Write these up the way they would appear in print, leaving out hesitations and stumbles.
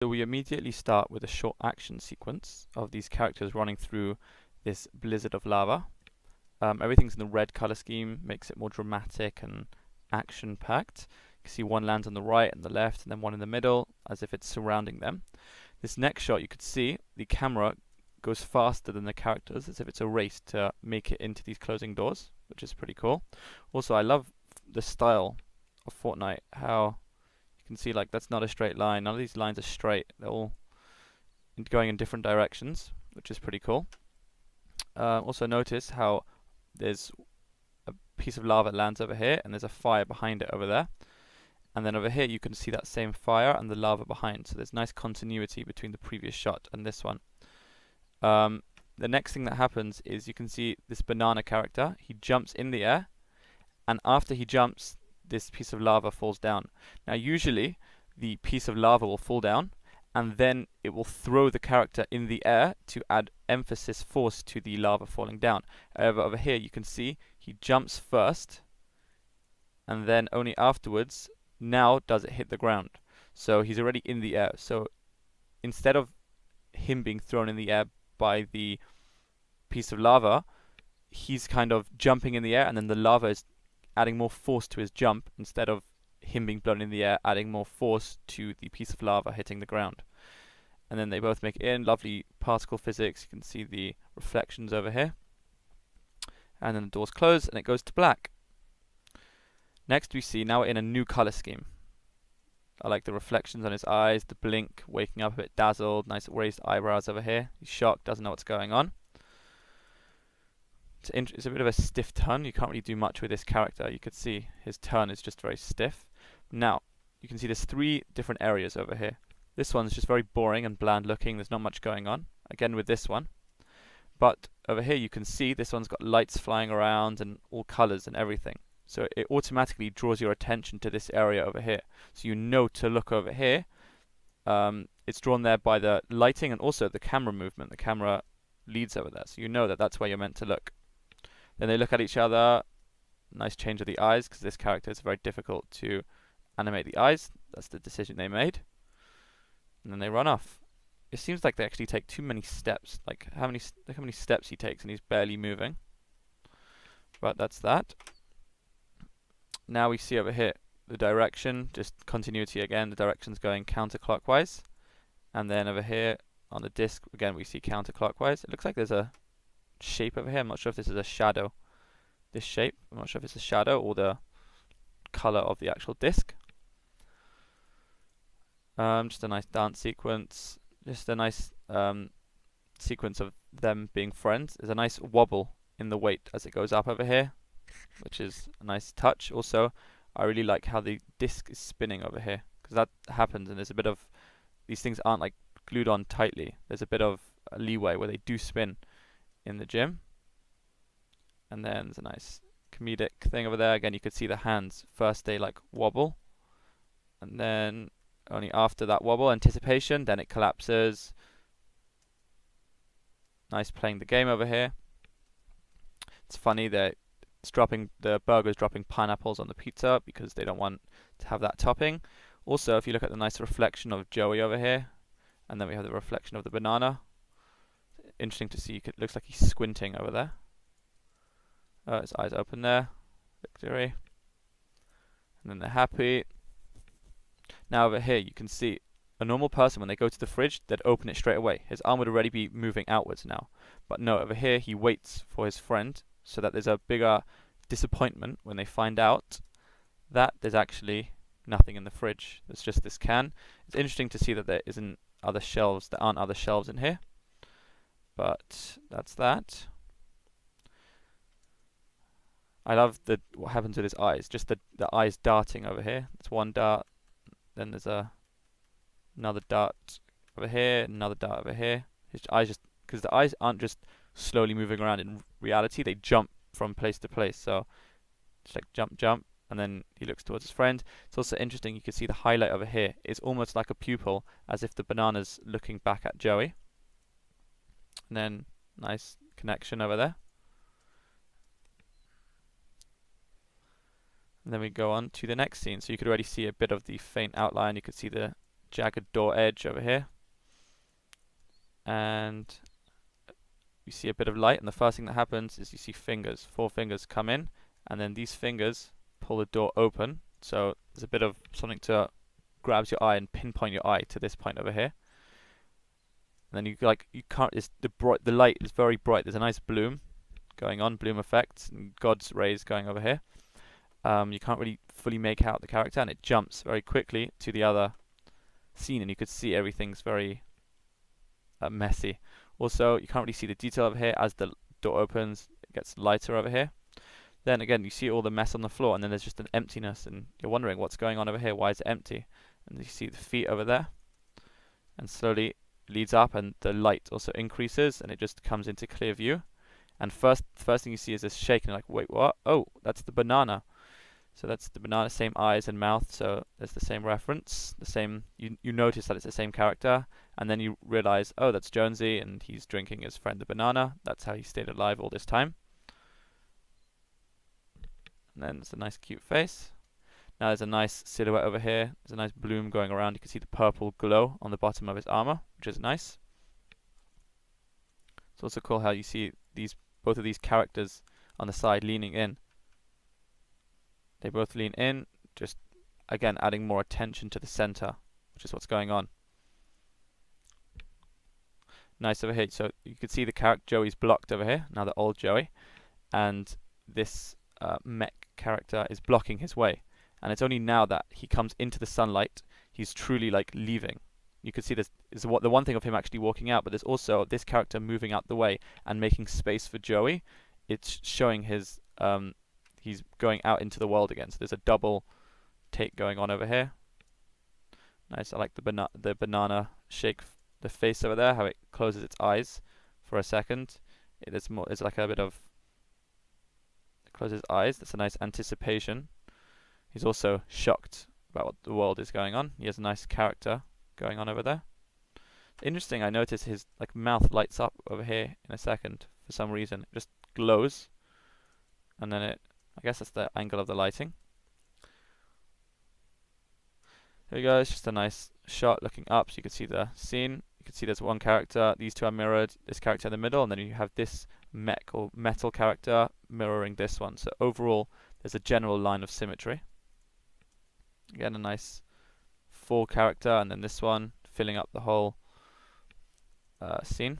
So we immediately start with a short action sequence of these characters running through this blizzard of lava. Everything's in the red color scheme, makes it more dramatic and action-packed. You can see one lands on the right and the left, and then one in the middle, as if it's surrounding them. This next shot, you could see the camera goes faster than the characters, as if it's a race to make it into these closing doors, which is pretty cool. Also, I love the style of Fortnite, how you can see like that's not a straight line. None of these lines are straight. They're all going in different directions, which is pretty cool. Also notice how there's a piece of lava lands over here and there's a fire behind it over there. And then over here you can see that same fire and the lava behind. So there's nice continuity between the previous shot and this one. The next thing that happens is you can see this banana character. He jumps in the air, and after he jumps, this piece of lava falls down. Now usually the piece of lava will fall down and then it will throw the character in the air to add emphasis force to the lava falling down. However, over here you can see he jumps first and then only afterwards now does it hit the ground. So he's already in the air. So instead of him being thrown in the air by the piece of lava, he's kind of jumping in the air and then the lava is adding more force to his jump instead of him being blown in the air, adding more force to the piece of lava hitting the ground. And then they both make it in. Lovely particle physics. You can see the reflections over here. And then the doors close and it goes to black. Next we see now in a new color scheme. I like the reflections on his eyes, the blink, waking up a bit dazzled, nice raised eyebrows over here. He's shocked, doesn't know what's going on. It's a bit of a stiff turn. You can't really do much with this character. You could see his turn is just very stiff. Now, you can see there's 3 different areas over here. This one's just very boring and bland looking. There's not much going on. Again with this one. But over here you can see this one's got lights flying around and all colors and everything. So it automatically draws your attention to this area over here. So you know to look over here. It's drawn there by the lighting and also the camera movement. The camera leads over there. So you know that that's where you're meant to look. Then they look at each other. Nice change of the eyes, because this character is very difficult to animate the eyes. That's the decision they made. And then they run off. It seems like they actually take too many steps. Like how many steps he takes and he's barely moving. But that's that. Now we see over here the direction, just continuity again. The direction's going counterclockwise. And then over here on the disc, again we see counterclockwise. It looks like there's a shape over here. I'm not sure if this is a shadow. This shape, I'm not sure if it's a shadow or the color of the actual disc. Just a nice dance sequence. Just a nice sequence of them being friends. There's a nice wobble in the weight as it goes up over here, which is a nice touch. Also, I really like how the disc is spinning over here, because that happens and there's a bit of, these things aren't like glued on tightly. There's a bit of a leeway where they do spin in the gym. And then there's a nice comedic thing over there. Again, you could see the hands. First they like wobble, and then only after that wobble, anticipation, then it collapses. Nice playing the game over here. It's funny that it's dropping, the burger's dropping pineapples on the pizza because they don't want to have that topping. Also, if you look at the nice reflection of Joey over here, and then we have the reflection of the banana. Interesting to see. It looks like he's squinting over there. His eyes open there. Victory. And then they're happy. Now over here you can see a normal person, when they go to the fridge, they'd open it straight away. His arm would already be moving outwards now. But no, over here he waits for his friend, so that there's a bigger disappointment when they find out that there's actually nothing in the fridge. There's just this can. It's interesting to see that there aren't other shelves in here. But that's that. I love what happens with his eyes. Just the eyes darting over here. It's one dart. Then there's another dart over here. Another dart over here. His eyes just, because the eyes aren't just slowly moving around. In reality, they jump from place to place. So just like jump, jump, and then he looks towards his friend. It's also interesting. You can see the highlight over here. It's almost like a pupil, as if the banana's looking back at Joey. And then nice connection over there. And then we go on to the next scene. So you could already see a bit of the faint outline. You could see the jagged door edge over here, and you see a bit of light, and the first thing that happens is you see fingers, 4 fingers come in, and then these fingers pull the door open. So there's a bit of something to grabs your eye and pinpoint your eye to this point over here. And then you can't. The light is very bright. There's a nice bloom going on, bloom effects, and God's rays going over here. You can't really fully make out the character, and it jumps very quickly to the other scene, and you could see everything's very messy. Also, you can't really see the detail over here. As the door opens, it gets lighter over here. Then again, you see all the mess on the floor, and then there's just an emptiness, and you're wondering what's going on over here. Why is it empty? And you see the feet over there, and slowly leads up, and the light also increases, and it just comes into clear view. And first thing you see is this shake, and you're like, wait, what? Oh, that's the banana. So that's the banana, same eyes and mouth, so there's the same reference, the same. You notice that it's the same character, and then you realize, oh, that's Jonesy, and he's drinking his friend the banana. That's how he stayed alive all this time. And then there's a nice cute face. Now there's a nice silhouette over here. There's a nice bloom going around. You can see the purple glow on the bottom of his armor, which is nice. It's also cool how you see both of these characters on the side leaning in. They both lean in, just again adding more attention to the center, which is what's going on. Nice over here. So you can see the character Joey's blocked over here. Now the old Joey, and this mech character is blocking his way. And it's only now that he comes into the sunlight, he's truly like leaving. You can see this is the one thing of him actually walking out, but there's also this character moving out the way and making space for Joey. It's showing his he's going out into the world again. So there's a double take going on over here. Nice. I like the banana shake the face over there, how it closes its eyes for a second. It's like a bit of closes its eyes. That's a nice anticipation. He's also shocked about what the world is going on. He has a nice character going on over there. Interesting, I noticed his mouth lights up over here in a second for some reason. It just glows, and then I guess that's the angle of the lighting. There we go. It's just a nice shot looking up, so you can see the scene. You can see there's one character. These two are mirrored. This character in the middle, and then you have this mech or metal character mirroring this one. So overall, there's a general line of symmetry. Again, a nice full character, and then this one filling up the whole scene.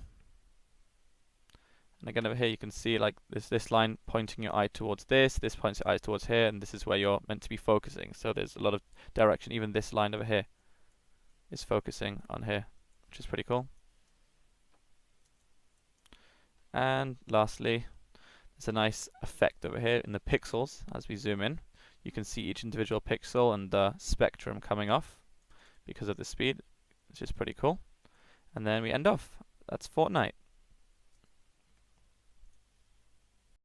And again over here you can see this line pointing your eye towards this points your eyes towards here, and this is where you're meant to be focusing. So there's a lot of direction. Even this line over here is focusing on here, which is pretty cool. And lastly, there's a nice effect over here in the pixels. As we zoom in, you can see each individual pixel and the spectrum coming off because of the speed, which is pretty cool. And then we end off. That's Fortnite.